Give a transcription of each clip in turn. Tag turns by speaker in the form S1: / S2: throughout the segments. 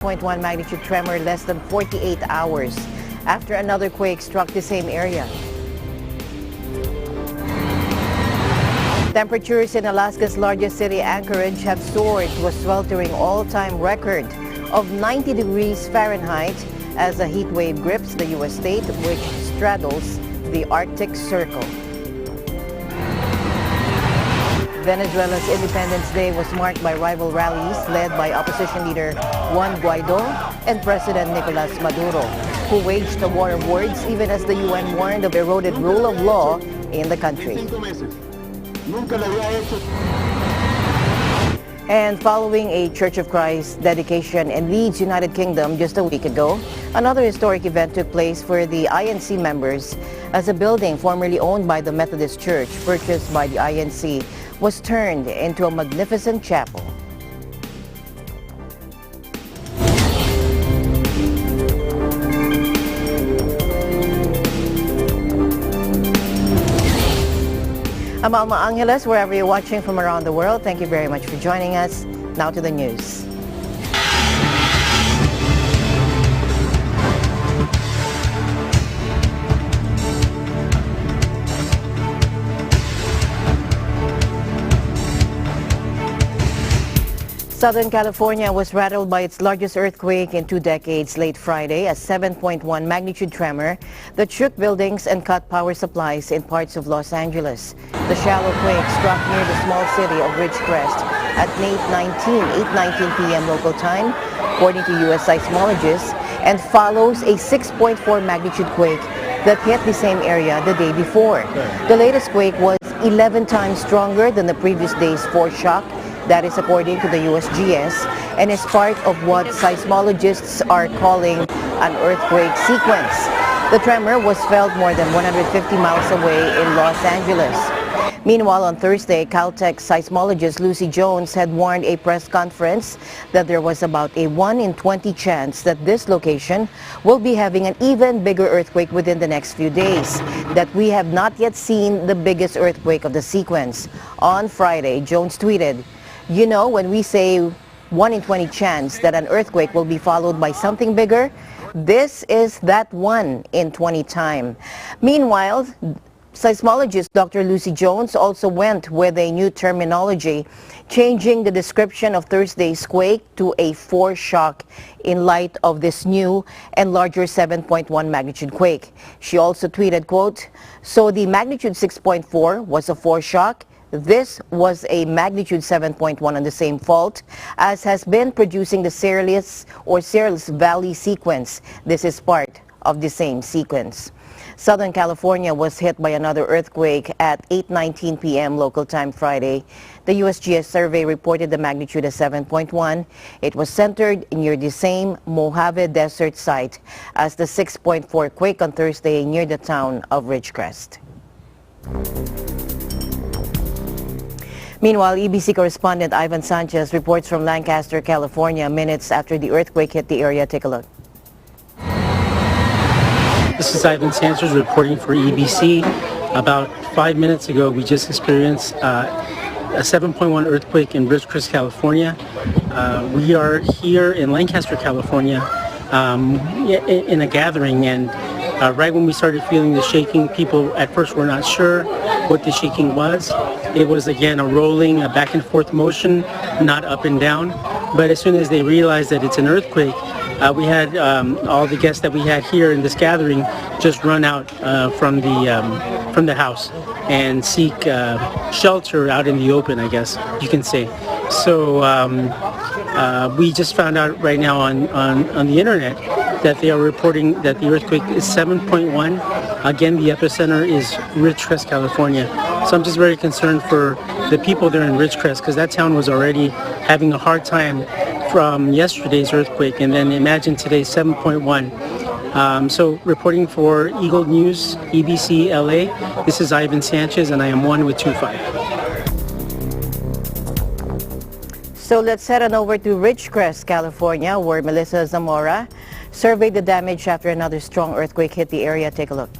S1: 7.1 magnitude tremor less than 48 hours after another quake struck the same area. Temperatures in Alaska's largest city, Anchorage, have soared to a sweltering all-time record of 90 degrees Fahrenheit as a heat wave grips the U.S. state, which straddles the Arctic Circle. Venezuela's Independence Day was marked by rival rallies led by opposition leader Juan Guaido and President Nicolas Maduro, who waged a war of words even as the UN warned of eroded rule of law in the country. And following a Church of Christ dedication in Leeds, United Kingdom just a week ago, another historic event took place for the INC members as a building formerly owned by the Methodist Church, purchased by the INC, was turned into a magnificent chapel. I'm Alma Angeles, wherever you're watching from around the world. Thank you very much for joining us. Now to the news. Southern California was rattled by its largest earthquake in 2 decades late Friday, a 7.1 magnitude tremor that shook buildings and cut power supplies in parts of Los Angeles. The shallow quake struck near the small city of Ridgecrest at 8:19 p.m. local time, according to U.S. seismologists, and follows a 6.4 magnitude quake that hit the same area the day before. The latest quake was 11 times stronger than the previous day's foreshock. That is according to the USGS, and is part of what seismologists are calling an earthquake sequence. The tremor was felt more than 150 miles away in Los Angeles. Meanwhile, on Thursday, Caltech seismologist Lucy Jones had warned a press conference that there was about a 1 in 20 chance that this location will be having an even bigger earthquake within the next few days, that we have not yet seen the biggest earthquake of the sequence. On Friday, Jones tweeted, "You know, when we say 1 in 20 chance that an earthquake will be followed by something bigger, this is that 1 in 20 time." Meanwhile, seismologist Dr. Lucy Jones also went with a new terminology, changing the description of Thursday's quake to a foreshock in light of this new and larger 7.1 magnitude quake. She also tweeted, quote, "So the magnitude 6.4 was a foreshock. This was a magnitude 7.1 on the same fault as has been producing the Searles Valley sequence. This is part of the same sequence." Southern California was hit by another earthquake at 8:19 p.m. local time Friday. The USGS survey reported the magnitude as 7.1. It was centered near the same Mojave Desert site as the 6.4 quake on Thursday near the town of Ridgecrest. Meanwhile, EBC correspondent Ivan Sanchez reports from Lancaster, California, minutes after the earthquake hit the area. Take a look.
S2: This is Ivan Sanchez reporting for EBC. About 5 minutes ago, we just experienced a 7.1 earthquake in Ridgecrest, California. We are here in Lancaster, California, in a gathering, and right when we started feeling the shaking, people at first were not sure what the shaking was. It was, again, a rolling, a back and forth motion, not up and down. But as soon as they realized that it's an earthquake, we had all the guests that we had here in this gathering just run out from the house and seek shelter out in the open, I guess you can say. So we just found out right now on the internet that they are reporting that the earthquake is 7.1. Again, the epicenter is Ridgecrest, California. So I'm just very concerned for the people there in Ridgecrest, because that town was already having a hard time from yesterday's earthquake, and then imagine today's 7.1. So reporting for Eagle News, EBC LA, this is Ivan Sanchez, and I am 1 with 25.
S1: So let's head on over to Ridgecrest, California, where Melissa Zamora surveyed the damage after another strong earthquake hit the area. Take a look.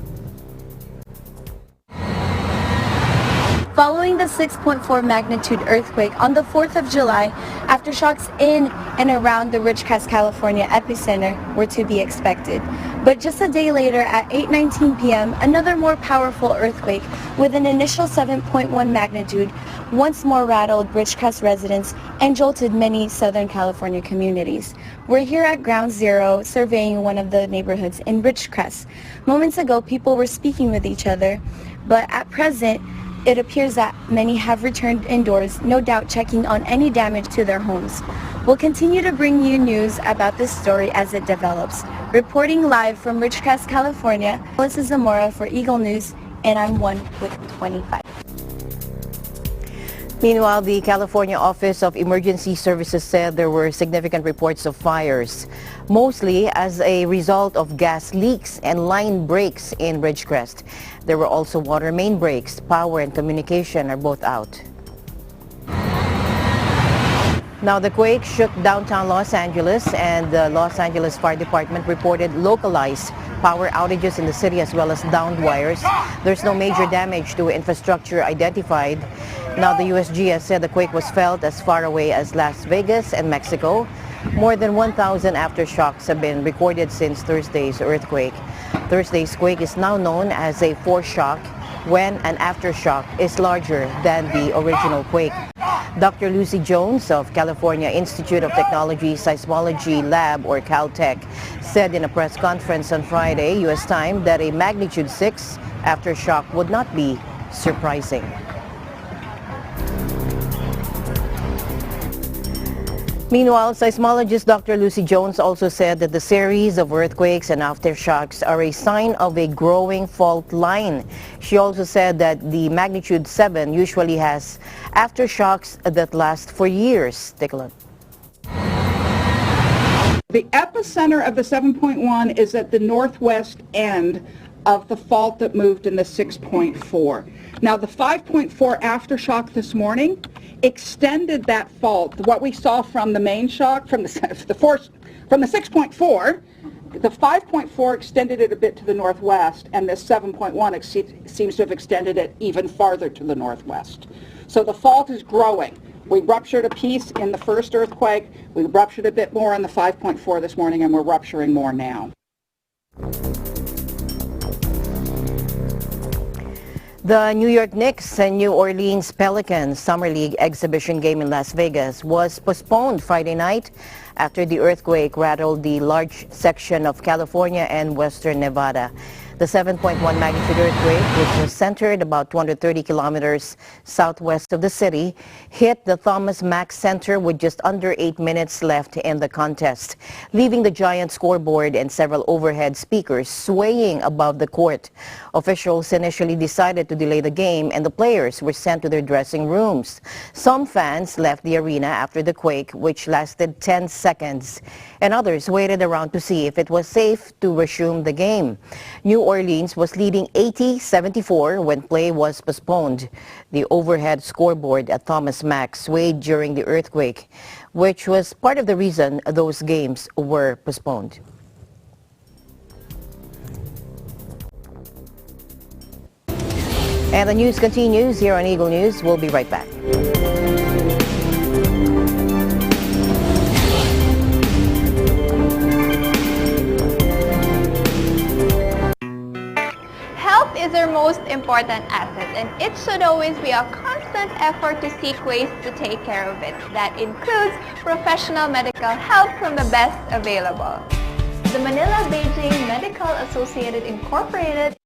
S3: Following the 6.4 magnitude earthquake on the 4th of July, aftershocks in and around the Ridgecrest, California epicenter were to be expected. But just a day later at 8:19 p.m., another more powerful earthquake with an initial 7.1 magnitude once more rattled Ridgecrest residents and jolted many Southern California communities. We're here at Ground Zero surveying one of the neighborhoods in Ridgecrest. Moments ago, people were speaking with each other, but at present, it appears that many have returned indoors, no doubt checking on any damage to their homes. We'll continue to bring you news about this story as it develops. Reporting live from Ridgecrest, California, Melissa Zamora for Eagle News, and I'm 1 with 25.
S1: Meanwhile, the California Office of Emergency Services said there were significant reports of fires, mostly as a result of gas leaks and line breaks in Ridgecrest. There were also water main breaks. Power and communication are both out. Now, the quake shook downtown Los Angeles, and the Los Angeles Fire Department reported localized power outages in the city as well as downed wires. There's no major damage to infrastructure identified. Now, the USGS said the quake was felt as far away as Las Vegas and Mexico. More than 1,000 aftershocks have been recorded since Thursday's earthquake. Thursday's quake is now known as a foreshock when an aftershock is larger than the original quake. Dr. Lucy Jones of California Institute of Technology Seismology Lab, or Caltech, said in a press conference on Friday, U.S. time, that a magnitude 6 aftershock would not be surprising. Meanwhile, seismologist Dr. Lucy Jones also said that the series of earthquakes and aftershocks are a sign of a growing fault line. She also said that the magnitude 7 usually has aftershocks that last for years. Take a look.
S4: The epicenter of the 7.1 is at the northwest end of the fault that moved in the 6.4. Now, the 5.4 aftershock this morning extended that fault. What we saw from the main shock, from the 6.4, the 5.4 extended it a bit to the northwest, and this 7.1 seems to have extended it even farther to the northwest. So the fault is growing. We ruptured a piece in the first earthquake. We ruptured a bit more in the 5.4 this morning, and we're rupturing more now.
S1: The New York Knicks and New Orleans Pelicans Summer League exhibition game in Las Vegas was postponed Friday night after the earthquake rattled the large section of California and western Nevada. The 7.1 magnitude earthquake, which was centered about 230 kilometers southwest of the city, hit the Thomas Mack Center with just under 8 minutes left in the contest, leaving the giant scoreboard and several overhead speakers swaying above the court. Officials initially decided to delay the game, and the players were sent to their dressing rooms. Some fans left the arena after the quake, which lasted 10 seconds, and others waited around to see if it was safe to resume the game. New Orleans was leading 80-74 when play was postponed. The overhead scoreboard at Thomas Mack swayed during the earthquake, which was part of the reason those games were postponed. And the news continues here on Eagle News. We'll be right back.
S5: Health is our most important asset, and it should always be a constant effort to seek ways to take care of it. That includes professional medical help from the best available. The Manila Beijing Medical Associated Incorporated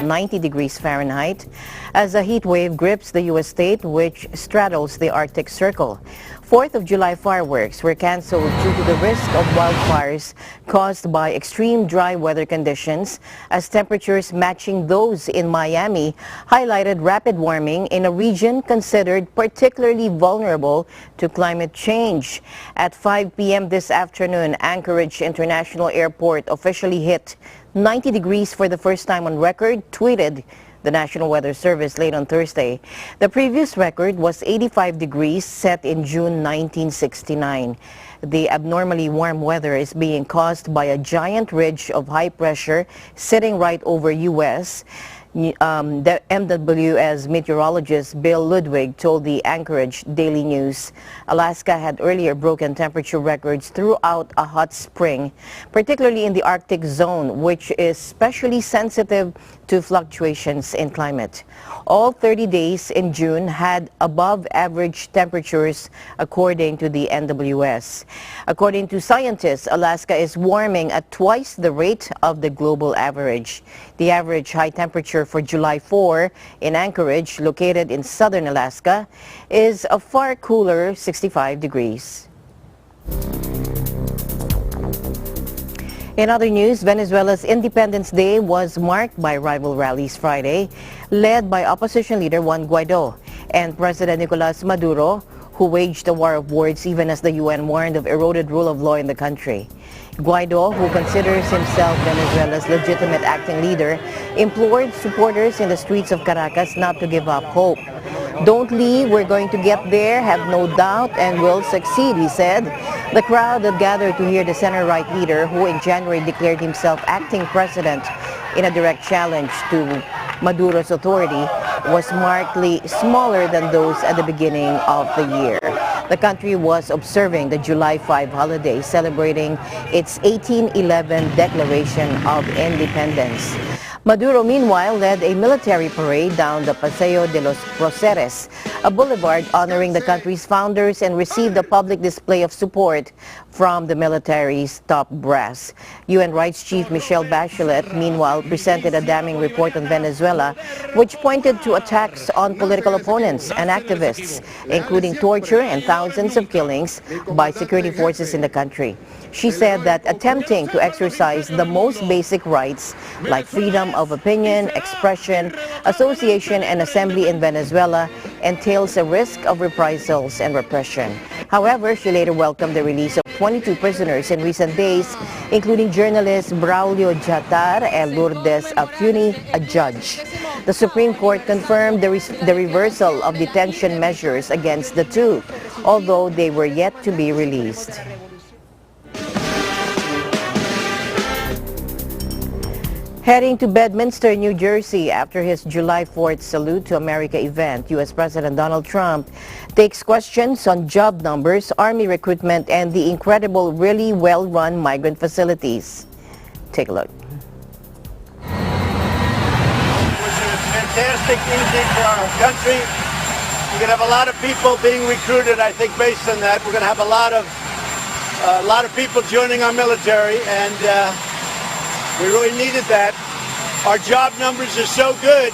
S1: 90 degrees Fahrenheit as a heat wave grips the U.S. state, which straddles the Arctic Circle. 4th of July fireworks were canceled due to the risk of wildfires caused by extreme dry weather conditions, as temperatures matching those in Miami highlighted rapid warming in a region considered particularly vulnerable to climate change. At 5 p.m. this afternoon, Anchorage International Airport officially hit 90 degrees for the first time on record, tweeted the National Weather Service late on Thursday. The previous record was 85 degrees, set in June 1969. The abnormally warm weather is being caused by a giant ridge of high pressure sitting right over U.S. The MWS meteorologist Bill Ludwig told the Anchorage Daily News Alaska had earlier broken temperature records throughout a hot spring, particularly in the Arctic zone, which is especially sensitive to fluctuations in climate. All 30 days in June had above average temperatures, according to the NWS. According to scientists, Alaska is warming at twice the rate of the global average. The average high temperature for July 4 in Anchorage, located in southern Alaska, is a far cooler 65 degrees. In other news, Venezuela's Independence Day was marked by rival rallies Friday, led by opposition leader Juan Guaido and President Nicolas Maduro, who waged a war of words even as the UN warned of eroded rule of law in the country. Guaido, who considers himself Venezuela's legitimate acting leader, implored supporters in the streets of Caracas not to give up hope. "Don't leave, we're going to get there, have no doubt, and we'll succeed," he said. The crowd that gathered to hear the center-right leader, who in January declared himself acting president in a direct challenge to Maduro's authority, was markedly smaller than those at the beginning of the year. The country was observing the July 5 holiday, celebrating its 1811 Declaration of Independence. Maduro, meanwhile, led a military parade down the Paseo de los Proceres, a boulevard honoring the country's founders, and received a public display of support from the military's top brass. UN Rights Chief Michelle Bachelet, meanwhile, presented a damning report on Venezuela, which pointed to attacks on political opponents and activists, including torture and thousands of killings by security forces in the country. She said that attempting to exercise the most basic rights, like freedom of opinion, expression, association, and assembly in Venezuela, entails a risk of reprisals and repression. However, she later welcomed the release of 22 prisoners in recent days, including journalists Braulio Jatar and Lourdes Afiuni, a judge. The Supreme Court confirmed the reversal of detention measures against the two, although they were yet to be released. Heading to Bedminster, New Jersey after his July 4th Salute to America event, U.S. President Donald Trump takes questions on job numbers, army recruitment, and the incredible, really well-run migrant facilities. Take a look.
S6: It was a fantastic evening for our country. We're going to have a lot of people being recruited, I think, based on that. We're going to have a lot of people joining our military, and we really needed that. Our job numbers are so good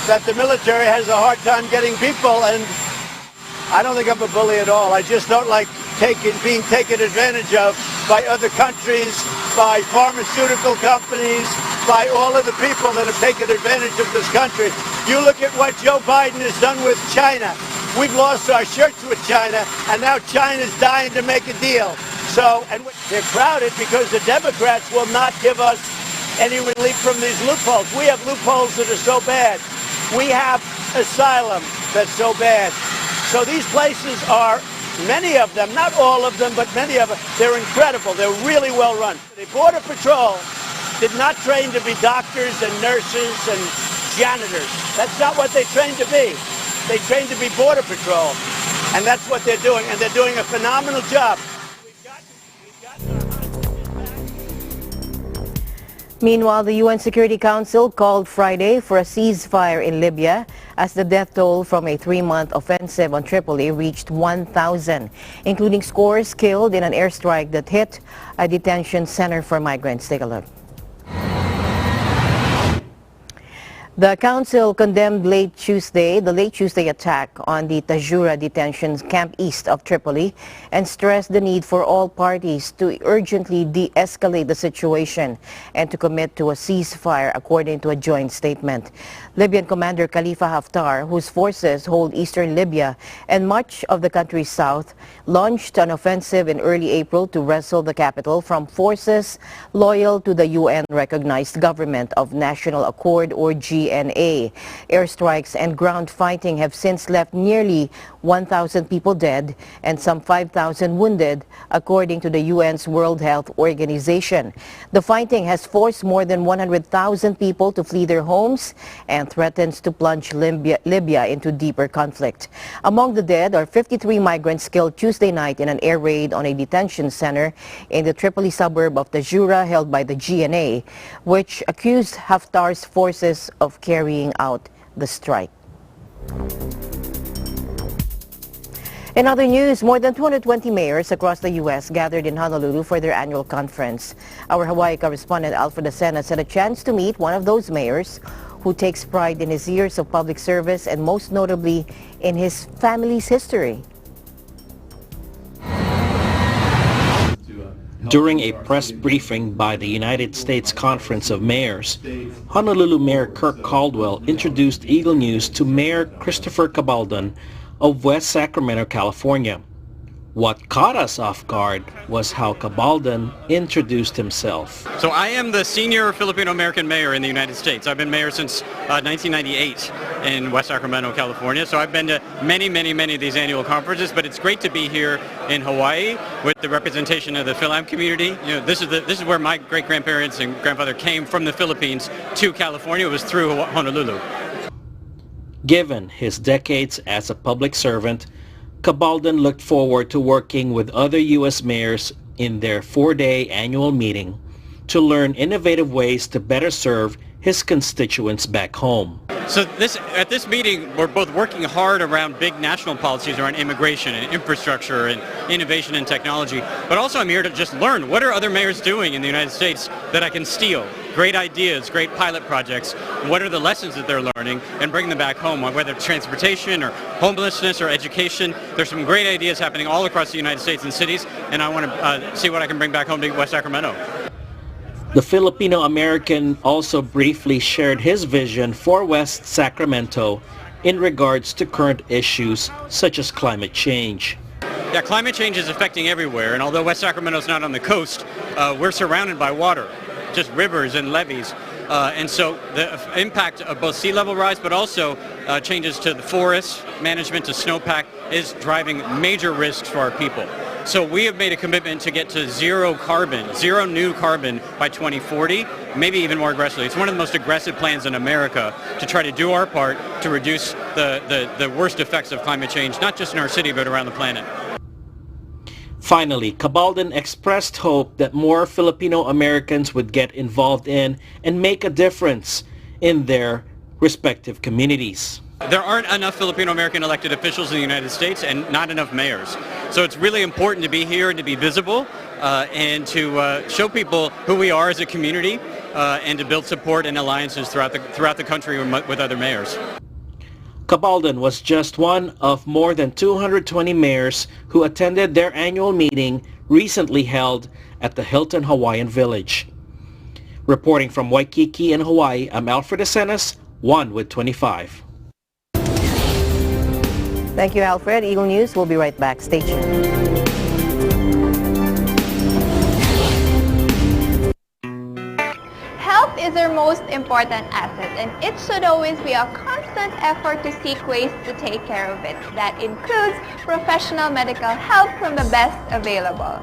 S6: that the military has a hard time getting people, and I don't think I'm a bully at all. I just don't like being taken advantage of by other countries, by pharmaceutical companies, by all of the people that have taken advantage of this country. You look at what Joe Biden has done with China. We've lost our shirts with China, and now China's dying to make a deal. And they're crowded because the Democrats will not give us any relief from these loopholes. We have loopholes that are so bad. We have asylum that's so bad. So these places are, many of them, not all of them, but many of them, they're incredible. They're really well run. The Border Patrol did not train to be doctors and nurses and janitors. That's not what they trained to be. They trained to be Border Patrol. And that's what they're doing. And they're doing a phenomenal job.
S1: Meanwhile, the UN Security Council called Friday for a ceasefire in Libya as the death toll from a 3-month offensive on Tripoli reached 1,000, including scores killed in an airstrike that hit a detention center for migrants. Take a look. The council condemned the late Tuesday attack on the Tajura detention camp east of Tripoli and stressed the need for all parties to urgently de-escalate the situation and to commit to a ceasefire, according to a joint statement. Libyan Commander Khalifa Haftar, whose forces hold eastern Libya and much of the country's south, launched an offensive in early April to wrestle the capital from forces loyal to the UN-recognized Government of National Accord, or GNA. Airstrikes and ground fighting have since left nearly 1,000 people dead and some 5,000 wounded, according to the UN's World Health Organization. The fighting has forced more than 100,000 people to flee their homes and threatens to plunge Libya into deeper conflict. Among the dead are 53 migrants killed Tuesday night in an air raid on a detention center in the Tripoli suburb of Tajura held by the GNA, which accused Haftar's forces of carrying out the strike. In other news, more than 220 mayors across the U.S. gathered in Honolulu for their annual conference. Our Hawaii correspondent Alfred Asenas had a chance to meet one of those mayors who takes pride in his years of public service and most notably in his family's history.
S7: During a press briefing by the United States Conference of Mayors, Honolulu Mayor Kirk Caldwell introduced Eagle News to Mayor Christopher Cabaldon of West Sacramento, California. What caught us off guard was how Cabaldon introduced himself.
S8: So I am the senior Filipino American mayor in the United States. I've been mayor since 1998 in West Sacramento, California. So I've been to many of these annual conferences, but it's great to be here in Hawaii with the representation of the Philam community. You know, this is where my great-grandparents and grandfather came from the Philippines to California. It was through Honolulu.
S7: Given his decades as a public servant, Cabaldon looked forward to working with other U.S. mayors in their 4-day annual meeting to learn innovative ways to better serve his constituents back home.
S8: So at this meeting, we're both working hard around big national policies around immigration and infrastructure and innovation and technology, but also I'm here to just learn what are other mayors doing in the United States that I can steal. Great ideas, great pilot projects, what are the lessons that they're learning and bring them back home, whether it's transportation or homelessness or education. There's some great ideas happening all across the United States and cities, and I want to see what I can bring back home to West Sacramento.
S7: The Filipino American also briefly shared his vision for West Sacramento in regards to current issues such as climate change.
S8: Yeah, climate change is affecting everywhere, and although West Sacramento is not on the coast, we're surrounded by water, just rivers and levees. And so the impact of both sea level rise, but also changes to the forest management, to snowpack, is driving major risks for our people. So we have made a commitment to get to zero new carbon by 2040, maybe even more aggressively. It's one of the most aggressive plans in America to try to do our part to reduce the worst effects of climate change, not just in our city, but around the planet.
S7: Finally, Cabaldon expressed hope that more Filipino Americans would get involved in and make a difference in their respective communities.
S8: There aren't enough Filipino American elected officials in the United States and not enough mayors. So it's really important to be here and to be visible and to show people who we are as a community and to build support and alliances throughout the country with other mayors.
S7: Cabaldon was just one of more than 220 mayors who attended their annual meeting recently held at the Hilton Hawaiian Village. Reporting from Waikiki in Hawaii, I'm Alfred Asenas, 1 with 25.
S1: Thank you, Alfred. Eagle News will be right back. Stay tuned.
S5: Health is our most important asset, and it should always be a constant effort to seek ways to take care of it. That includes professional medical help from the best available.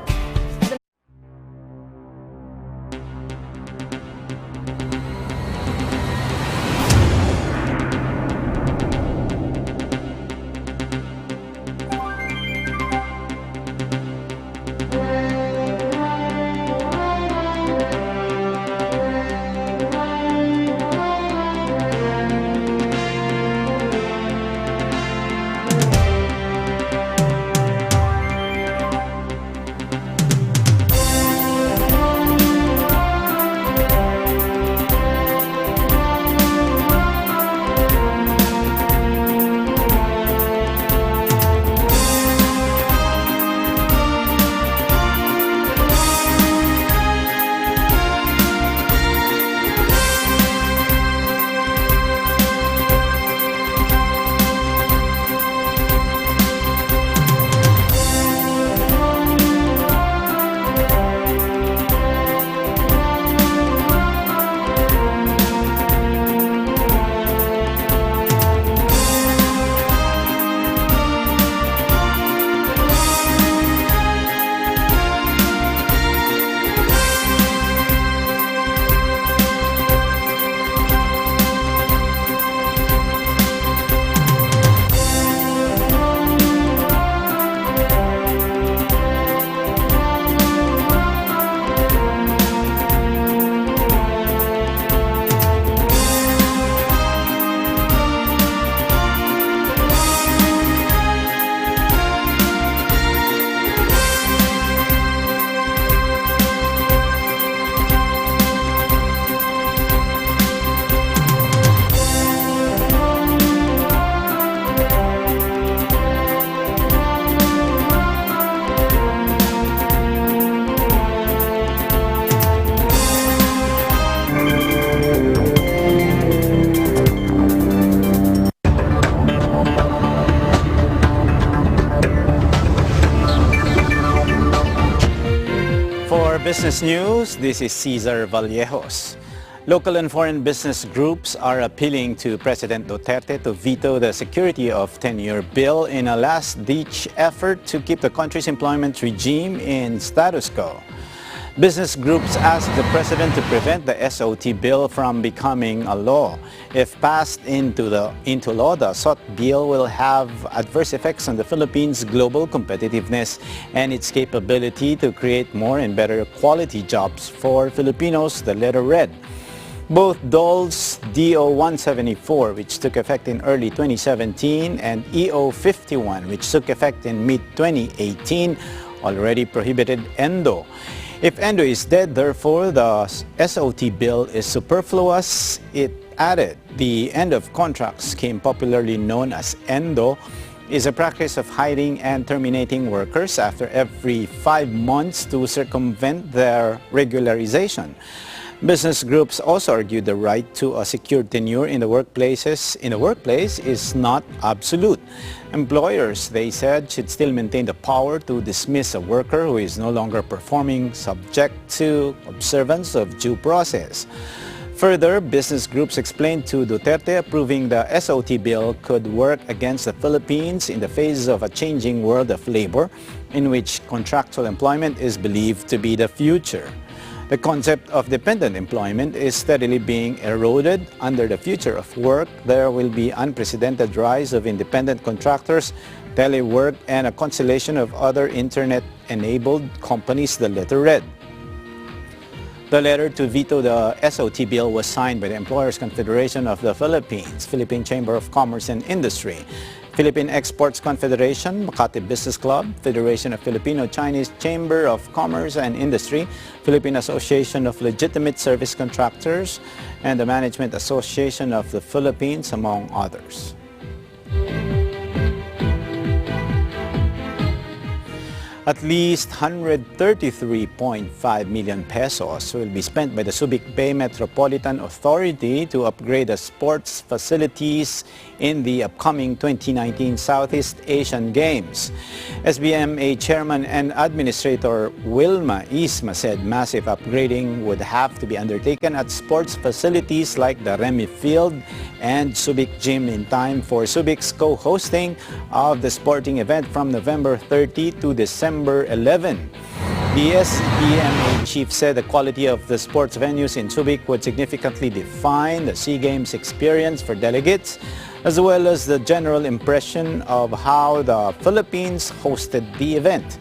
S9: business news, this is Cesar Vallejos. Local and foreign business groups are appealing to President Duterte to veto the security of tenure bill in a last-ditch effort to keep the country's employment regime in status quo. Business groups asked the president to prevent the SOT bill from becoming a law. If passed into law, the SOT bill will have adverse effects on the Philippines' global competitiveness and its capability to create more and better quality jobs for Filipinos, the letter read. Both DOL's DO 174, which took effect in early 2017, and EO 51, which took effect in mid-2018, already prohibited ENDO. If ENDO is dead, therefore, the SOT bill is superfluous. It added, the end of contract scheme, popularly known as ENDO, is a practice of hiring and terminating workers after every 5 months to circumvent their regularization. Business groups also argued the right to a secure tenure in the workplace is not absolute. Employers, they said, should still maintain the power to dismiss a worker who is no longer performing, subject to observance of due process. Further, business groups explained to Duterte approving the SOT bill could work against the Philippines in the face of a changing world of labor in which contractual employment is believed to be the future. The concept of dependent employment is steadily being eroded. Under the future of work, there will be unprecedented rise of independent contractors, telework, and a constellation of other internet-enabled companies, the letter read. The letter to veto the SOT bill was signed by the Employers Confederation of the Philippines, Philippine Chamber of Commerce and Industry, Philippine Exports Confederation, Makati Business Club, Federation of Filipino-Chinese Chamber of Commerce and Industry, Philippine Association of Legitimate Service Contractors, and the Management Association of the Philippines, among others. At least 133.5 million pesos will be spent by the Subic Bay Metropolitan Authority to upgrade the sports facilities in the upcoming 2019 Southeast Asian Games. SBMA Chairman and Administrator Wilma Isma said massive upgrading would have to be undertaken at sports facilities like the Remy Field and Subic Gym in time for Subic's co-hosting of the sporting event from November 30 to December 11. The SBMA chief said the quality of the sports venues in Subic would significantly define the SEA Games experience for delegates, as well as the general impression of how the Philippines hosted the event.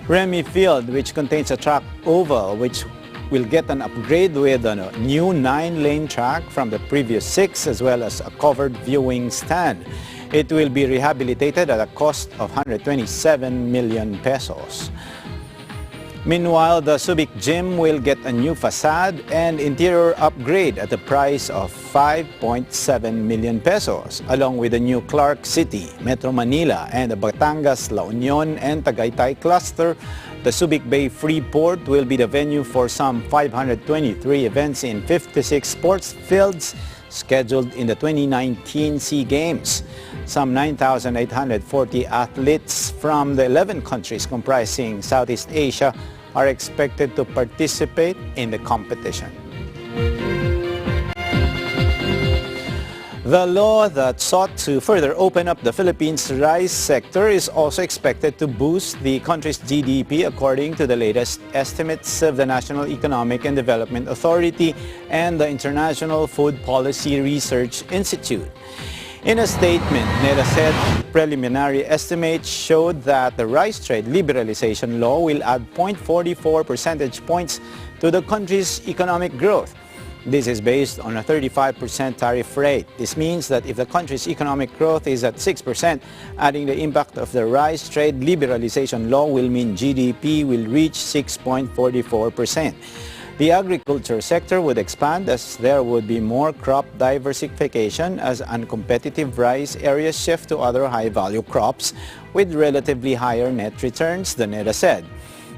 S9: Remy Field, which contains a track oval, which will get an upgrade with a new 9-lane track from the previous 6, as well as a covered viewing stand. It will be rehabilitated at a cost of 127 million pesos. Meanwhile, the Subic Gym will get a new facade and interior upgrade at the price of 5.7 million pesos, along with the new Clark City, Metro Manila, and the Batangas, La Union, and Tagaytay cluster. The Subic Bay Freeport will be the venue for some 523 events in 56 sports fields scheduled in the 2019 SEA Games. Some 9,840 athletes from the 11 countries comprising Southeast Asia are expected to participate in the competition. The law that sought to further open up the Philippines' rice sector is also expected to boost the country's GDP, according to the latest estimates of the National Economic and Development Authority and the International Food Policy Research Institute. In a statement, NEDA said preliminary estimates showed that the rice trade liberalization law will add 0.44 percentage points to the country's economic growth. This is based on a 35% tariff rate. This means that if the country's economic growth is at 6%, adding the impact of the rice trade liberalization law will mean GDP will reach 6.44%. The agriculture sector would expand as there would be more crop diversification as uncompetitive rice areas shift to other high-value crops with relatively higher net returns, the NEDA said.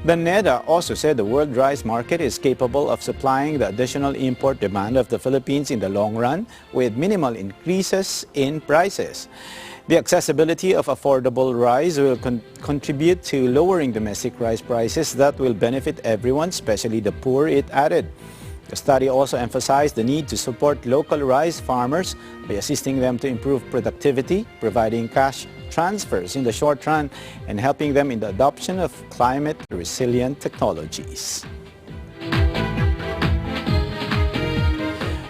S9: The NEDA also said the world rice market is capable of supplying the additional import demand of the Philippines in the long run with minimal increases in prices. The accessibility of affordable rice will contribute to lowering domestic rice prices that will benefit everyone, especially the poor, it added. The study also emphasized the need to support local rice farmers by assisting them to improve productivity, providing cash transfers in the short run, and helping them in the adoption of climate-resilient technologies.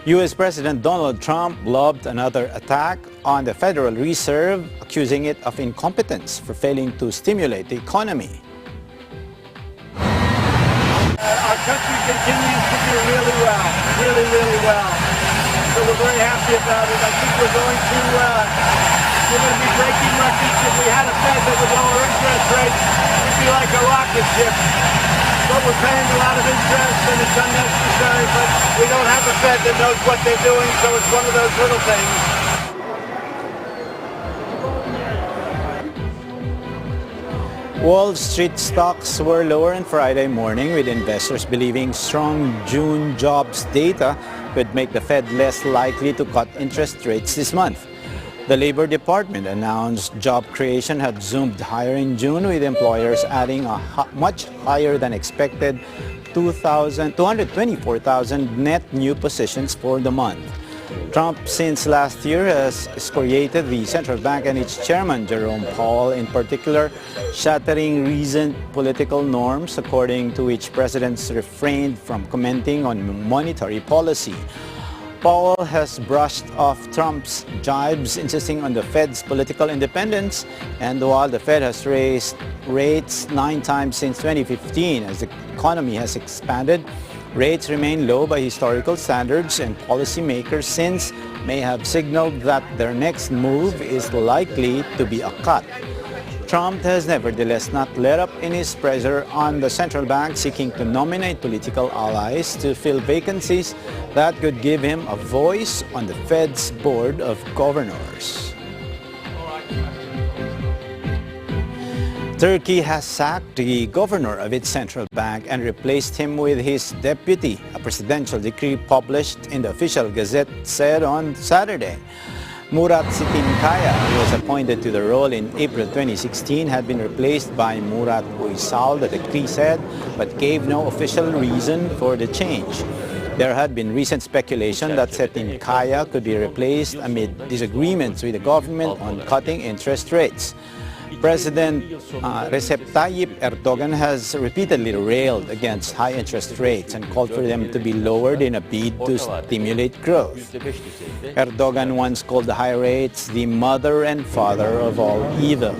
S9: U.S. President Donald Trump lobbed another attack on the Federal Reserve, accusing it of incompetence for failing to stimulate the economy.
S6: Our country continues to do really well, really well. So we're very happy about it. I think we're going to be breaking records. If we had a Fed that would lower interest rates, we'd be like a rocket ship. But we're paying a lot of interest and it's unnecessary, but we don't have a Fed that knows what they're doing, so it's one of those little things.
S9: Wall Street stocks were lower on Friday morning, with investors believing strong June jobs data could make the Fed less likely to cut interest rates this month. The Labor Department announced job creation had zoomed higher in June, with employers adding a much higher than expected 224,000 net new positions for the month. Trump, since last year, has excoriated the central bank and its chairman, Jerome Powell, in particular, shattering recent political norms, according to which presidents refrained from commenting on monetary policy. Powell has brushed off Trump's jibes, insisting on the Fed's political independence, and while the Fed has raised rates 9 times since 2015 as the economy has expanded, rates remain low by historical standards, and policymakers since may have signaled that their next move is likely to be a cut. Trump has nevertheless not let up in his pressure on the central bank, seeking to nominate political allies to fill vacancies that could give him a voice on the Fed's Board of Governors. Turkey has sacked the governor of its central bank and replaced him with his deputy, a presidential decree published in the official gazette said on Saturday. Murat Sitinkaya, who was appointed to the role in April 2016, had been replaced by Murat Uysal, the decree said, but gave no official reason for the change. There had been recent speculation that Sitinkaya could be replaced amid disagreements with the government on cutting interest rates. President Recep Tayyip Erdogan has repeatedly railed against high interest rates and called for them to be lowered in a bid to stimulate growth. Erdogan once called the high rates the mother and father of all evil.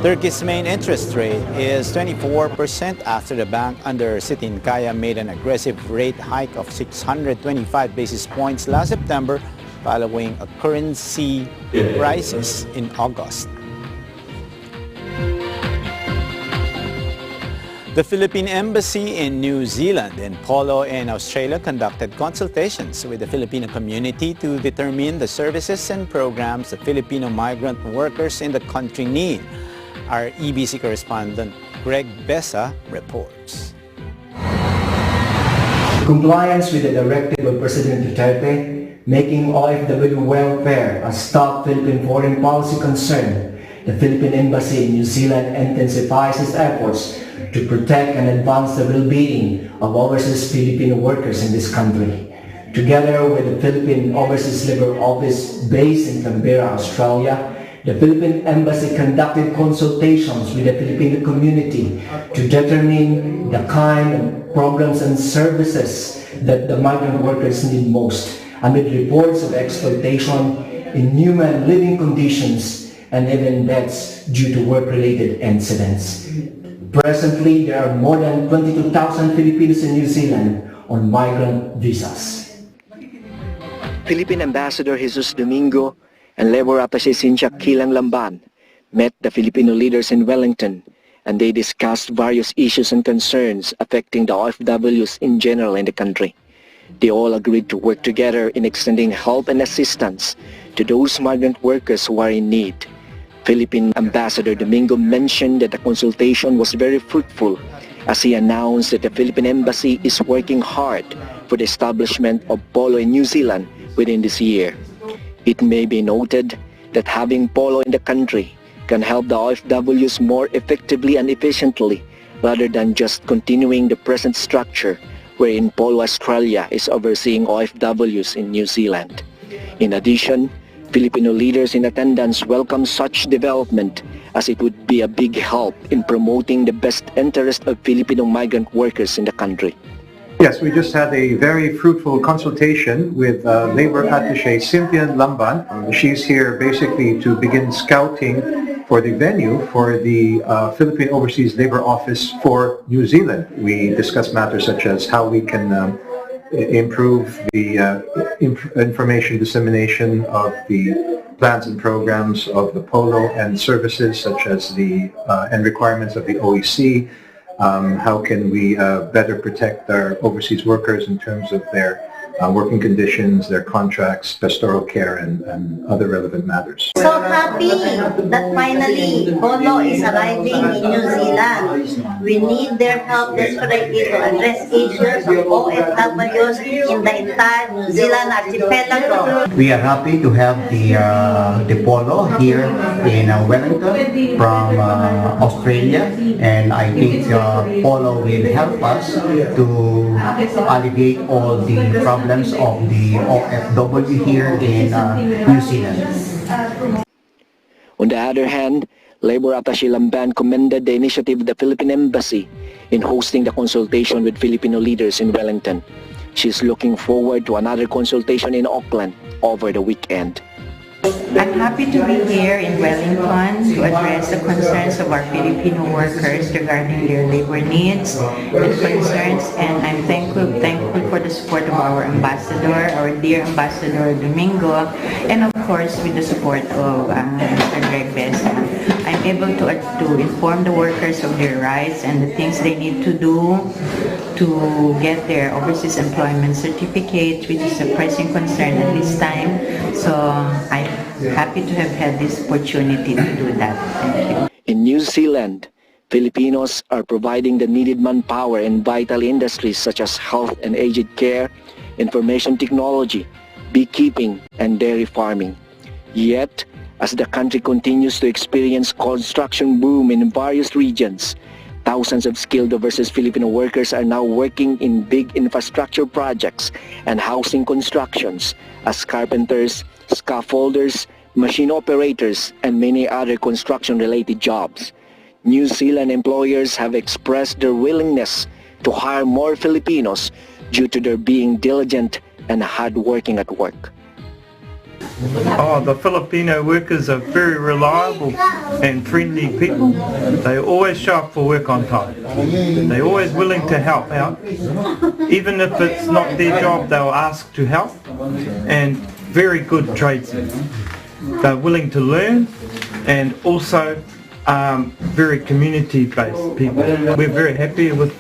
S9: Turkey's main interest rate is 24% after the bank under Sitinkaya made an aggressive rate hike of 625 basis points last September following a currency crisis in August. The Philippine Embassy in New Zealand and Polo in Australia conducted consultations with the Filipino community to determine the services and programs that Filipino migrant workers in the country need. Our EBC correspondent Greg Besa reports.
S10: Compliance with the directive of President Duterte, making OFW welfare a top Philippine foreign policy concern, the Philippine Embassy in New Zealand intensifies its efforts to protect and advance the well-being of overseas Filipino workers in this country. Together with the Philippine Overseas Labor Office based in Canberra, Australia, the Philippine Embassy conducted consultations with the Filipino community to determine the kind of programs and services that the migrant workers need most, amid reports of exploitation, inhuman living conditions, and even deaths due to work-related incidents. Presently, there are more than 22,000 Filipinos in New Zealand on migrant visas.
S11: Philippine Ambassador Jesus Domingo and Labor Attaché Cynthia Kilang Lamban met the Filipino leaders in Wellington, and they discussed various issues and concerns affecting the OFWs in general in the country. They all agreed to work together in extending help and assistance to those migrant workers who are in need. Philippine Ambassador Domingo mentioned that the consultation was very fruitful, as he announced that the Philippine Embassy is working hard for the establishment of Polo in New Zealand within this year. It may be noted that having polo in the country can help the OFWs more effectively and efficiently rather than just continuing the present structure wherein Polo Australia is overseeing OFWs in New Zealand. In addition, Filipino leaders in attendance welcome such development as it would be a big help in promoting the best interest of Filipino migrant workers in the country.
S12: Yes, we just had a very fruitful consultation with Labor Attaché Cynthia Lamban. She's here basically to begin scouting for the venue for the Philippine Overseas Labor Office for New Zealand. We discussed matters such as how we can improve the information dissemination of the plans and programs of the POLO and services such as the and requirements of the OEC. How can we better protect our overseas workers in terms of their working conditions, their contracts, pastoral care, and other relevant matters.
S13: So happy that finally Polo is arriving in New Zealand. We need their help desperately to address issues of OFWs in the entire New Zealand archipelago.
S14: We are happy to have the Polo here in Wellington from Australia, and I think Polo will help us to alleviate all the problems of the OFW here in New Zealand.
S11: On the other hand, Labor Attaché Lamban commended the initiative of the Philippine Embassy in hosting the consultation with Filipino leaders in Wellington. She is looking forward to another consultation in Auckland over the weekend.
S15: I'm happy to be here in Wellington to address the concerns of our Filipino workers regarding their labor needs and concerns, and I'm thankful for the support of our ambassador, our dear Ambassador Domingo, and of course with the support of Mr. Greg Besa. I'm able to inform the workers of their rights and the things they need to do to get their overseas employment certificate, which is a pressing concern at this time. So I'm happy to have had this opportunity to do that. Thank you.
S11: In New Zealand, Filipinos are providing the needed manpower in vital industries such as health and aged care, information technology, beekeeping, and dairy farming. Yet, as the country continues to experience construction boom in various regions, thousands of skilled overseas Filipino workers are now working in big infrastructure projects and housing constructions as carpenters, scaffolders, machine operators, and many other construction-related jobs. New Zealand employers have expressed their willingness to hire more Filipinos due to their being diligent and hard-working at work.
S16: The Filipino workers are very reliable and friendly people. They always show up for work on time. They're always willing to help out. Even if it's not their job, they'll ask to help. And very good tradesmen. They're willing to learn and also very community-based people. We're very happy with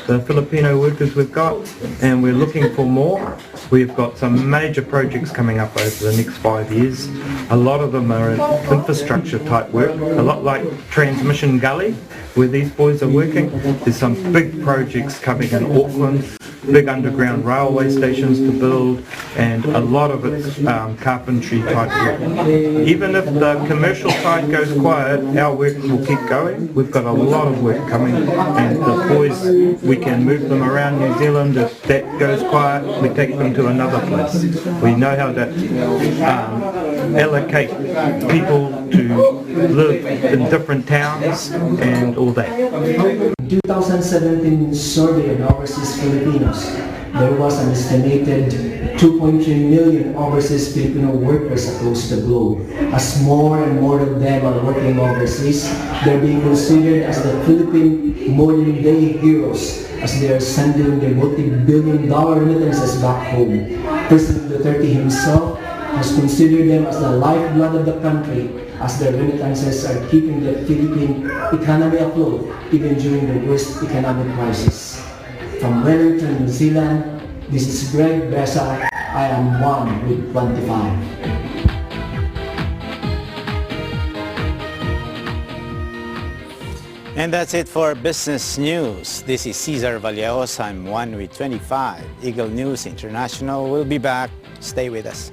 S16: the Filipino workers we've got, and we're looking for more. We've got some major projects coming up over the next 5 years. A lot of them are infrastructure type work, a lot like Transmission Gully, where these boys are working. There's some big projects coming in Auckland, big underground railway stations to build, and a lot of it's carpentry type work. Even if the commercial side goes quiet, our work will keep going. We've got a lot of work coming, and the boys, we can move them around New Zealand. If that goes quiet, we take them to another place. We know how to allocate people to live in different towns and all that.
S10: In 2017 survey on overseas Filipinos, there was an estimated 2.3 million overseas Filipino workers across the globe. As more and more of them are working overseas, they're being considered as the Philippine modern day heroes as they are sending their multi-billion-dollar remittances back home. President Duterte himself has considered them as the lifeblood of the country, as their remittances are keeping the Philippine economy afloat even during the worst economic crisis. From Wellington, New Zealand, this is Greg Besa. I am 1 with 25.
S9: And that's it for Business News. This is Cesar Vallejos. I'm 1 with 25. Eagle News International will be back. Stay with us.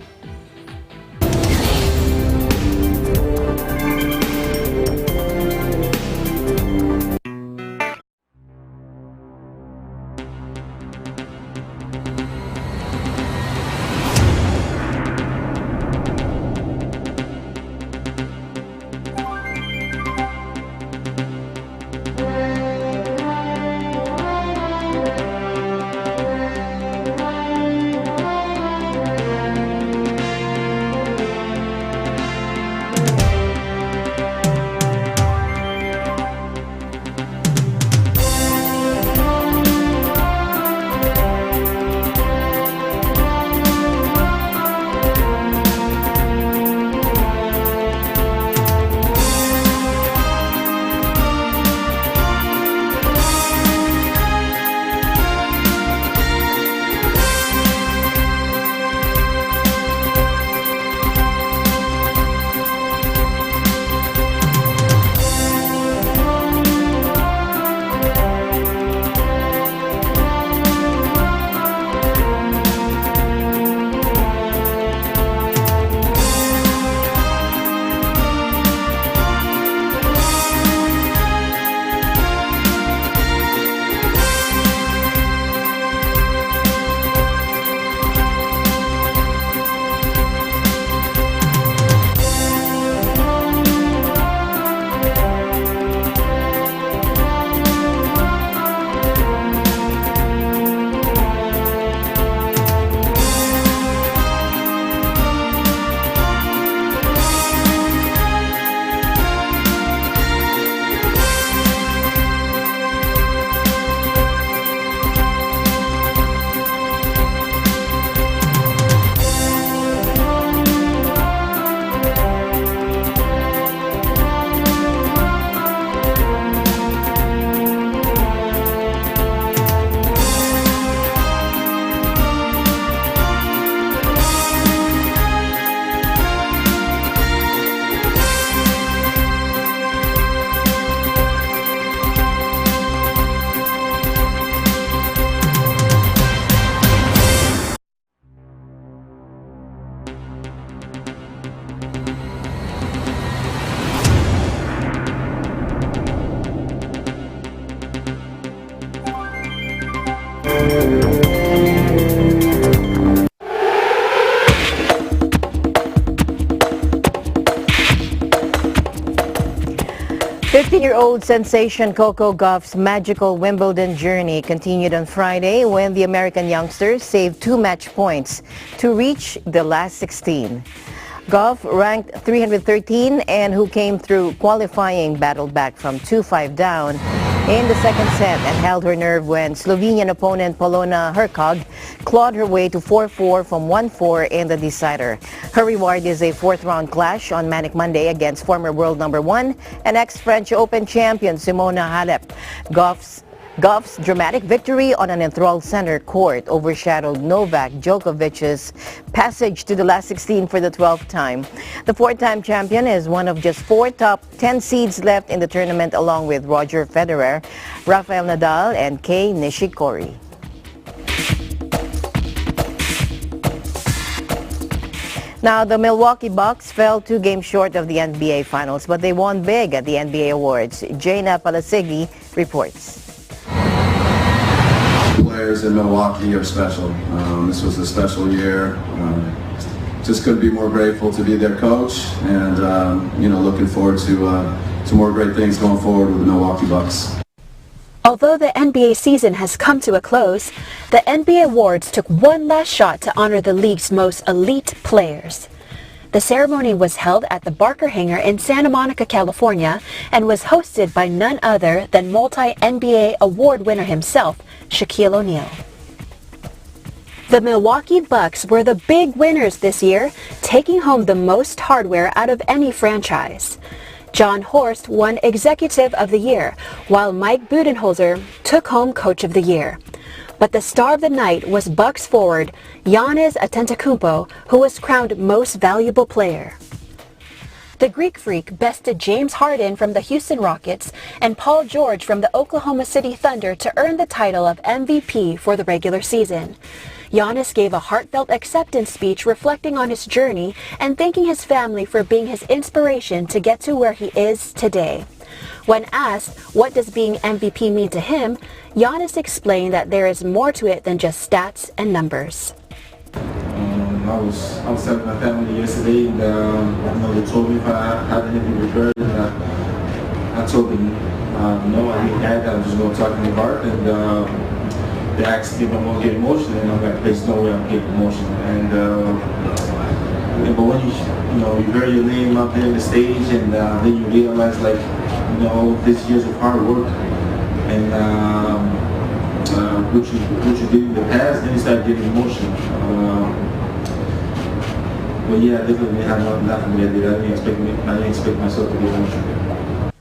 S1: Fifty-year-old sensation Coco Gauff's magical Wimbledon journey continued on Friday when the American youngster saved 2 match points to reach the last 16. Gauff, ranked 313 and who came through qualifying, battled back from 2-5 down in the second set and held her nerve when Slovenian opponent Polona Hercog clawed her way to 4-4 from 1-4 in the decider. Her reward is a 4th-round clash on Manic Monday against former world number 1 and ex-French Open champion Simona Halep. Gauff's dramatic victory on an enthralled center court overshadowed Novak Djokovic's passage to the last 16 for the 12th time. The 4-time champion is one of just 4 top 10 seeds left in the tournament, along with Roger Federer, Rafael Nadal, and Kei Nishikori. Now, the Milwaukee Bucks fell 2 games short of the NBA Finals, but they won big at the NBA Awards. Jaina Palasigi reports.
S17: Players in Milwaukee are special. This was a special year. Just couldn't be more grateful to be their coach, and looking forward to more great things going forward with the Milwaukee Bucks.
S18: Although the NBA season has come to a close, the NBA Awards took one last shot to honor the league's most elite players. The ceremony was held at the Barker Hangar in Santa Monica, California, and was hosted by none other than multi-NBA award winner himself, Shaquille O'Neal. The Milwaukee Bucks were the big winners this year, taking home the most hardware out of any franchise. John Horst won Executive of the Year, while Mike Budenholzer took home Coach of the Year. But the star of the night was Bucks forward Giannis Antetokounmpo, who was crowned Most Valuable Player. The Greek Freak bested James Harden from the Houston Rockets and Paul George from the Oklahoma City Thunder to earn the title of MVP for the regular season. Giannis gave a heartfelt acceptance speech reflecting on his journey and thanking his family for being his inspiration to get to where he is today. When asked what does being MVP mean to him, Giannis explained that there is more to it than just stats and numbers.
S17: I was telling my family yesterday, and they told me if I had anything regret, and I told them no, I didn't have that. I was just going to talk to my heart, and they asked me if I'm going to get emotional, and I'm like, there's no way I'm getting emotional. And but when you hear your name up there on the stage, and then you realize, like, this years of hard work, and what you did in the past, then you start getting emotional. But yeah, definitely had nothing I did. I didn't expect myself to get emotional.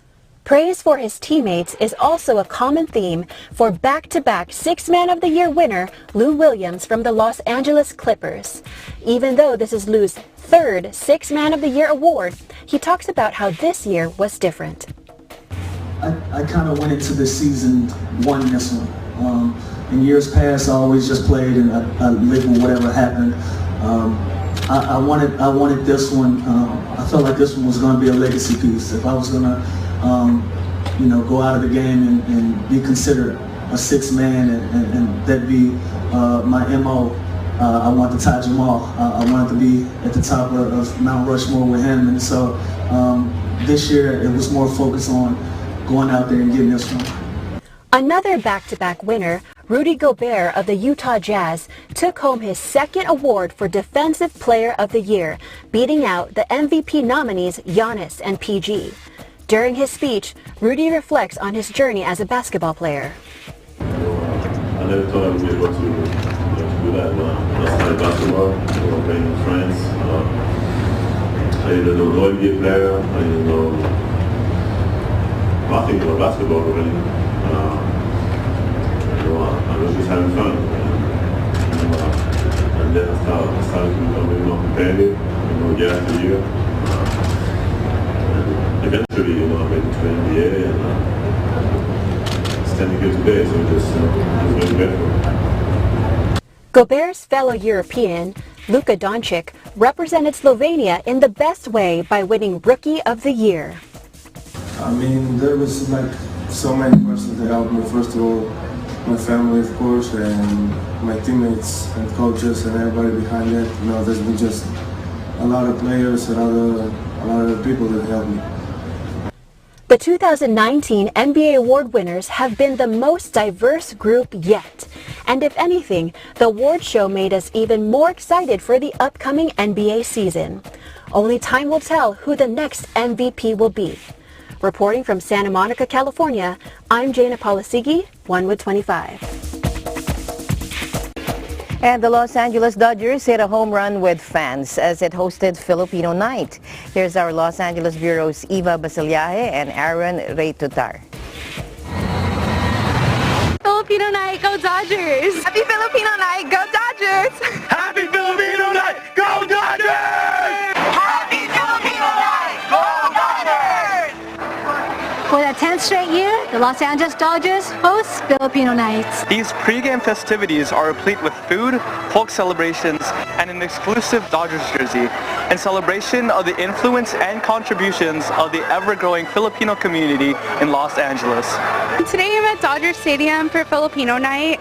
S18: Praise for his teammates is also a common theme for back-to-back Sixth Man of the Year winner Lou Williams from the Los Angeles Clippers. Even though this is Lou's 3rd Sixth Man of the Year award, he talks about how this year was different.
S19: I kind of went into this season wanting this one. In years past, I always just played and I lived with whatever happened. I wanted this one. I felt like this one was going to be a legacy piece. If I was going to, go out of the game and be considered a sixth man, and that'd be my MO. I want the Taj Mahal. I wanted to be at the top of Mount Rushmore with him, and so this year it was more focused on going out there and getting this one.
S18: Another back-to-back winner, Rudy Gobert of the Utah Jazz, took home his 2nd award for Defensive Player of the Year, beating out the MVP nominees Giannis and PG. During his speech, Rudy reflects on his journey as a basketball player.
S20: I never thought I would be able to do that. I started basketball, playing with friends. I didn't know NBA player. I didn't know nothing about basketball really. I was just having fun. And then I started to become a bit more competitive, year after year. Eventually, I made it to the NBA, and standing here today, so it's very grateful.
S18: Gobert's fellow European, Luka Doncic, represented Slovenia in the best way by winning Rookie of the Year.
S21: I mean, there was so many persons that helped me. First of all,
S17: my family, of course, and my teammates and coaches and everybody behind it. You know, there's been just a lot of players and a lot of people that helped me.
S18: The 2019 NBA award winners have been the most diverse group yet. And if anything, the award show made us even more excited for the upcoming NBA season. Only time will tell who the next MVP will be. Reporting from Santa Monica, California, I'm Jana Palasigi, 1 with 25.
S1: And the Los Angeles Dodgers hit a home run with fans as it hosted Filipino Night. Here's our Los Angeles Bureau's Eva Basilaje and Aaron Reytutar.
S3: Filipino Night, go Dodgers! Happy Filipino Night, go Dodgers!
S6: Happy Filipino Night, go Dodgers! Happy Filipino Night, go Dodgers!
S21: For the 10th straight year, the Los Angeles Dodgers host Filipino Nights.
S22: These pre-game festivities are replete with food, folk celebrations, and an exclusive Dodgers jersey, in celebration of the influence and contributions of the ever-growing Filipino community in Los Angeles.
S3: Today I'm at Dodger Stadium for Filipino Night.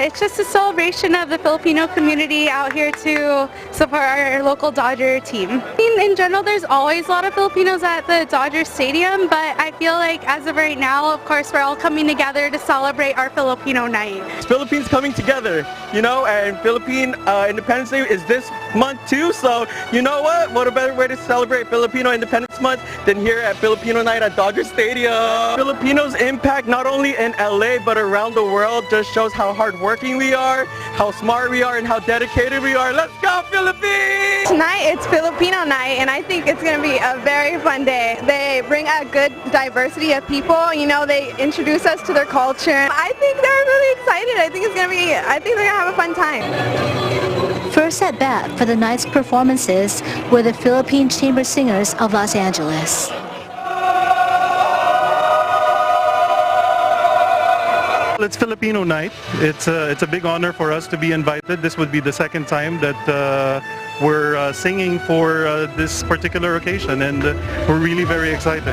S3: It's just a celebration of the Filipino community out here to support our local Dodger team. In general, there's always a lot of Filipinos at the Dodger Stadium, but I feel like as of right now, of course, we're all coming together to celebrate our Filipino Night.
S22: Philippines coming together, you know, and Philippine Independence Day is this month too, so you know what a better way to celebrate Filipino Independence Month than here at Filipino Night at Dodger Stadium. Filipinos' impact not only in LA but around the world just shows how hardworking we are, how smart we are, and how dedicated we are. Let's go Philippines!
S3: Tonight it's Filipino Night, and I think it's going to be a very fun day. They bring a good diversity of people, you know, they introduce us to their culture. I think they're really excited. I think they're going to have a fun time.
S21: First at bat for the night's performances were the Philippine Chamber Singers of Los Angeles.
S23: It's Filipino Night. It's a big honor for us to be invited. This would be the second time that we're singing for this particular occasion, and we're really very excited.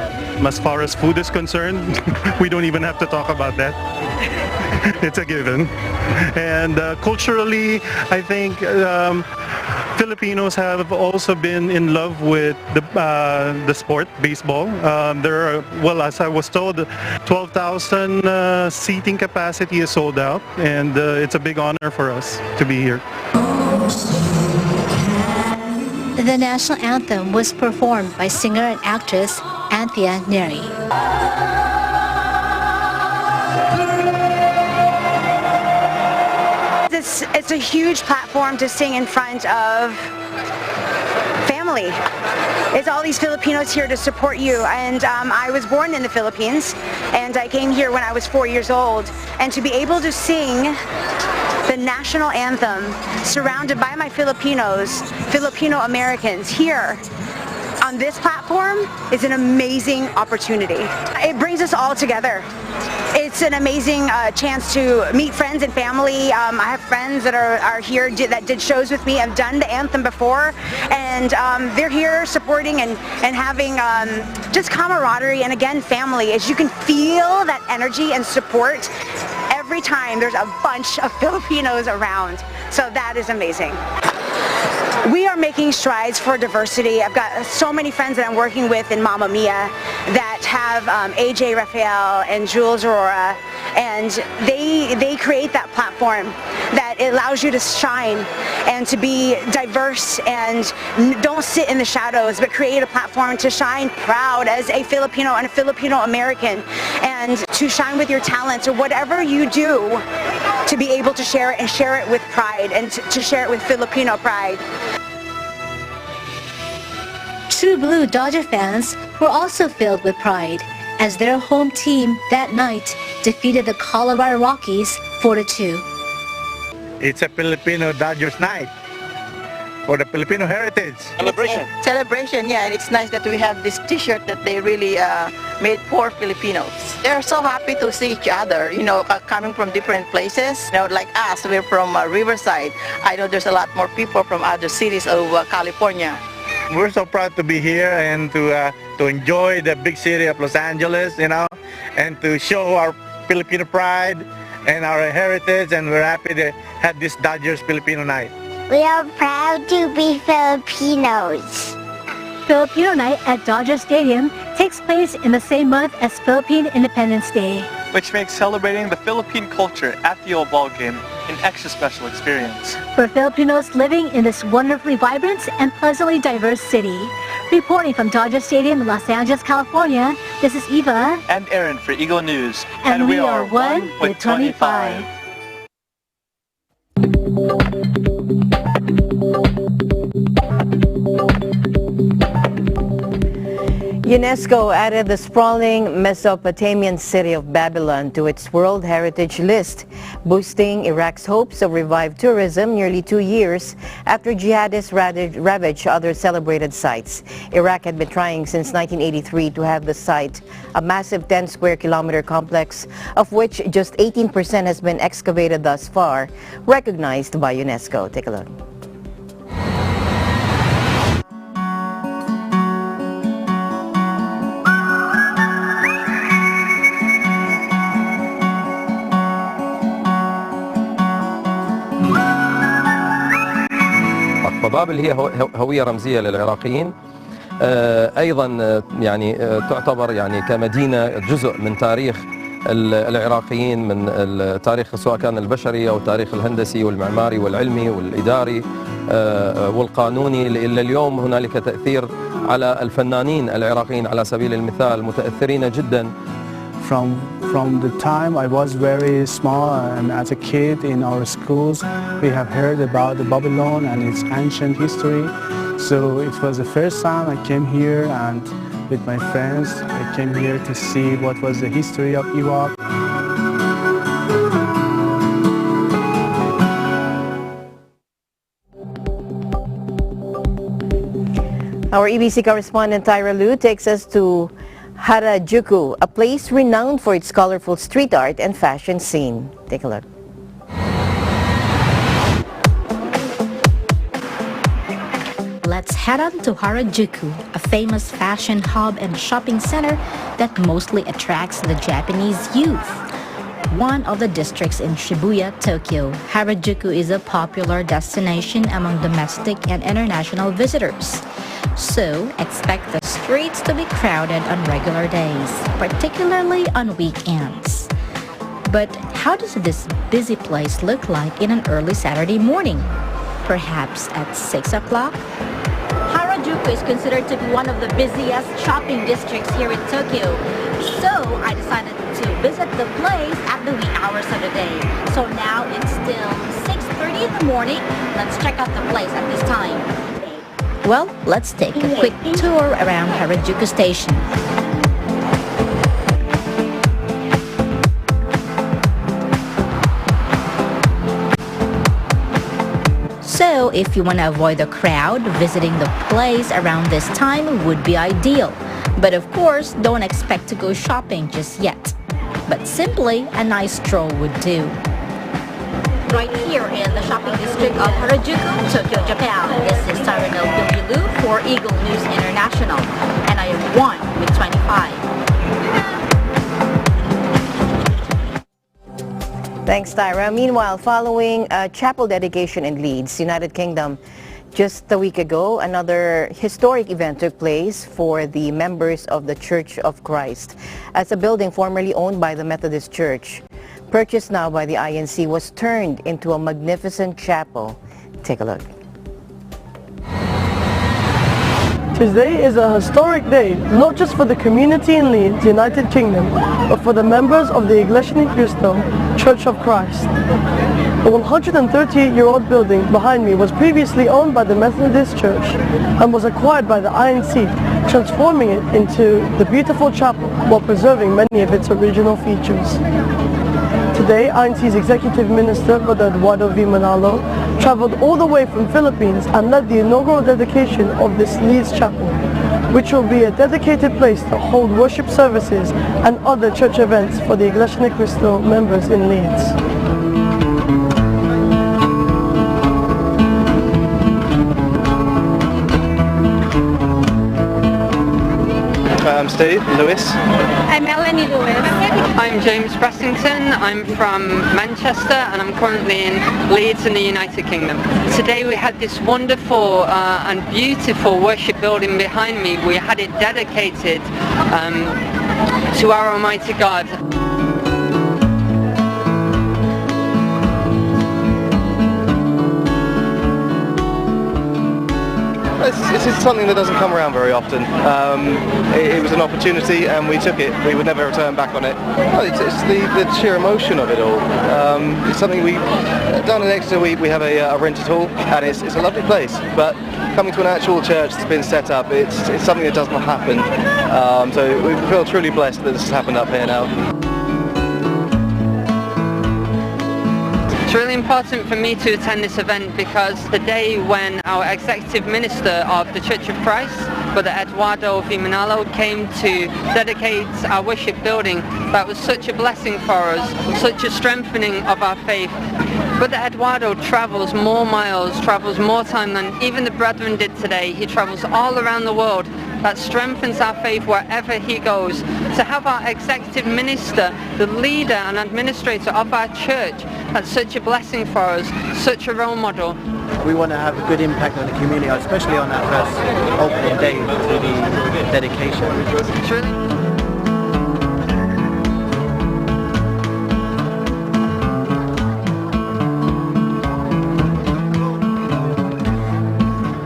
S23: As far as food is concerned, we don't even have to talk about that. It's a given. And culturally, I think Filipinos have also been in love with the sport, baseball. There are, well, as I was told, 12,000 seating capacity is sold out, and it's a big honor for us to be here.
S21: The national anthem was performed by singer and actress Anthea Neri.
S24: It's a huge platform to sing in front of family. It's all these Filipinos here to support you, and I was born in the Philippines, and I came here when I was 4 years old, and to be able to sing the national anthem surrounded by my Filipinos, Filipino Americans here on this platform is an amazing opportunity. It brings us all together. It's an amazing chance to meet friends and family. I have friends that are here that did shows with me. I've done the anthem before, and they're here supporting and having just camaraderie and again family. As you can feel that energy and support every time there's a bunch of Filipinos around. So that is amazing. We are making strides for diversity. I've got so many friends that I'm working with in Mamma Mia that have AJ Raphael and Jules Aurora, and they create that platform that allows you to shine and to be diverse and don't sit in the shadows, but create a platform to shine proud as a Filipino and a Filipino American, and to shine with your talents or whatever you do, to be able to share it and share it with pride and to share it with Filipino pride.
S21: True Blue Dodger fans were also filled with pride as their home team that night defeated the Colorado Rockies 4-2.
S25: It's a Filipino Dodgers night for the Filipino heritage.
S26: Celebration, yeah, and it's nice that we have this t-shirt that they really made for Filipinos. They're so happy to see each other, you know, coming from different places. You know, like us, we're from Riverside. I know there's a lot more people from other cities of California.
S25: We're so proud to be here and to enjoy the big city of Los Angeles, you know, and to show our Filipino pride and our heritage, and we're happy to have this Dodgers Filipino Night.
S2: We are proud to be Filipinos.
S21: Filipino Night at Dodger Stadium takes place in the same month as Philippine Independence Day,
S4: which makes celebrating the Philippine culture at the old ball game an extra special experience.
S21: For Filipinos living in this wonderfully vibrant and pleasantly diverse city. Reporting from Dodger Stadium in Los Angeles, California, this is Eva
S4: and Aaron for Eagle News.
S21: And we are one with 25.
S1: UNESCO added the sprawling Mesopotamian city of Babylon to its World Heritage List, boosting Iraq's hopes of revived tourism nearly 2 years after jihadists ravaged other celebrated sites. Iraq had been trying since 1983 to have the site, a massive 10 square kilometer complex, of which just 18% has been excavated thus far, recognized by UNESCO. Take a look.
S5: بابل هي هوية رمزية للعراقيين، أيضا يعني تعتبر يعني كمدينة جزء من تاريخ العراقيين، من التاريخ سواء كان البشري أو التاريخ الهندسي والمعماري والعلمي والإداري والقانوني. إلى اليوم هنالك تأثير على الفنانين العراقيين على سبيل المثال، متأثرين جدا.
S7: From the time I was very small and as a kid in our schools, we have heard about the Babylon and its ancient history. So it was the first time I came here, and with my friends I came here to see what was the history of Iraq.
S1: Our EBC correspondent Tyra Liu takes us to Harajuku, a place renowned for its colorful street art and fashion scene. Take a look.
S8: Let's head on to Harajuku, a famous fashion hub and shopping center that mostly attracts the Japanese youth. One of the districts in Shibuya, Tokyo, Harajuku is a popular destination among domestic and international visitors. So, expect the streets to be crowded on regular days, particularly on weekends. But how does this busy place look like in an early Saturday morning? Perhaps at 6 o'clock?
S12: Harajuku is considered to be one of the busiest shopping districts here in Tokyo. So, I decided to visit the place at the wee hours of the day. So now it's still 6:30 in the morning. Let's check out the place at this time.
S8: Well, let's take a quick tour around Harajuku Station. So, if you want to avoid the crowd, visiting the place around this time would be ideal. But of course, don't expect to go shopping just yet. But simply a nice stroll would do.
S12: Right here in the shopping district of Harajuku, Tokyo, Japan. This is Tyra Liu for Eagle News International, and I am 1 with 25.
S1: Thanks, Tyra. Meanwhile, following a chapel dedication in Leeds, United Kingdom, just a week ago, another historic event took place for the members of the Church of Christ, as a building formerly owned by the Methodist Church, purchased now by the INC, was turned into a magnificent chapel. Take a look.
S27: Today is a historic day, not just for the community in Leeds, United Kingdom, but for the members of the Iglesia Ni Cristo Church of Christ. The 138-year-old building behind me was previously owned by the Methodist Church and was acquired by the INC, transforming it into the beautiful chapel while preserving many of its original features. Today, INC's Executive Minister, Brother Eduardo V. Manalo, traveled all the way from Philippines and led the inaugural dedication of this Leeds Chapel, which will be a dedicated place to hold worship services and other church events for the Iglesia Ni Cristo members in Leeds.
S9: I'm Steve Lewis.
S10: I'm Melanie Lewis.
S11: I'm James Bressington. I'm from Manchester and I'm currently in Leeds in the United Kingdom. Today we had this wonderful and beautiful worship building behind me. We had it dedicated to our Almighty God.
S9: It's something that doesn't come around very often. It was an opportunity and we took it. We would never return back on it. Well, it's the sheer emotion of it all. It's something down in Exeter we have a rented hall and it's a lovely place, but coming to an actual church that's been set up, it's something that does not happen. So we feel truly blessed that this has happened up here now.
S11: It's really important for me to attend this event because the day when our executive minister of the Church of Christ, Brother Eduardo Viminalo, came to dedicate our worship building, that was such a blessing for us, such a strengthening of our faith. Brother Eduardo travels more miles, travels more time than even the brethren did today. He travels all around the world. That strengthens our faith wherever he goes. To have our executive minister, the leader and administrator of our church, that's such a blessing for us, such a role model.
S13: We want to have a good impact on the community, especially on that first opening day to the dedication.
S11: It's really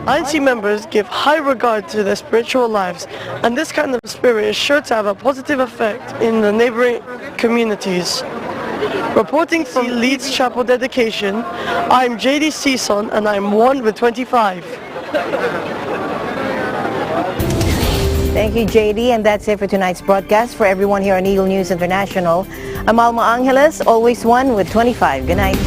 S27: INC members give high regard to their spiritual lives, and this kind of spirit is sure to have a positive effect in the neighboring communities. Reporting from Leeds Chapel dedication, I'm JD Season and I'm 1 with 25.
S1: Thank you, JD, and that's it for tonight's broadcast. For everyone here on Eagle News International, I'm Alma Angeles, always 1 with 25. Good night.